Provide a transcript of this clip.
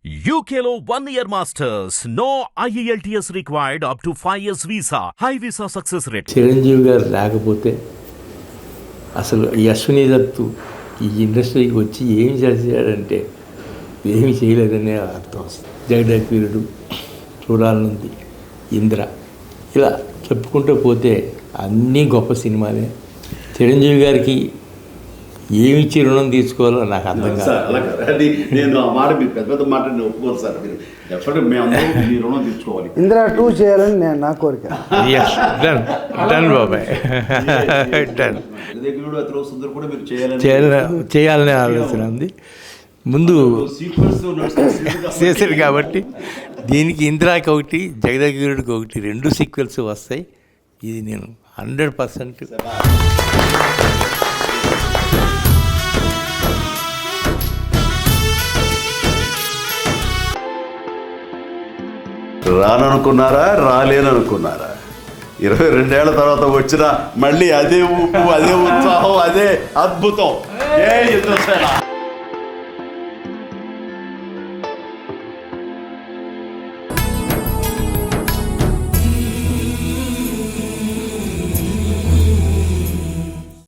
UKLO 1 year masters. No IELTS required up to 5 years visa. High visa success rate. Chiranjeevi గారు లేకపోతే అసలు అశ్విని దత్తు ఈ ఇండస్ట్రీకి వచ్చి ఏమి చేశాడంటే ఏమి చేయలేదనే అర్థం వస్తుంది. జగదేకవీరుడు, చూడాలనుంది, ఇంద్ర, ఇలా చెప్పుకుంటూ పోతే అన్నీ గొప్ప సినిమాలే. చిరంజీవి గారికి ఏమిచ్చి రుణం తీసుకోవాలో నాకు అర్థం కాదు. నేను ఆ మాట మీరు పెద్ద పెద్ద మాట ఒప్పుకోరు సార్. మీరు డెఫినెట్గా మేము మీ రుణం తీసుకోవాలి. ఇంద్ర 2 చేయాలని నేను నా కోరిక. డన్ బాబాయ్, డన్. కూడా మీరు చేయాలనే ఆలోచన ఉంది. ముందు చేశారు కాబట్టి దీనికి ఇందిరాకి ఒకటి, జగదేకవీరుడికి ఒకటి, 2 సీక్వెల్స్ వస్తాయి. ఇది నేను 100% రాననుకున్నారా, రాలేననుకున్నారా? 22 ఏళ్ల తర్వాత వచ్చిన మళ్ళీ అదే ఊపు, అదే ఉత్సాహం, అదే అద్భుతం. జై యుద్ధసేన.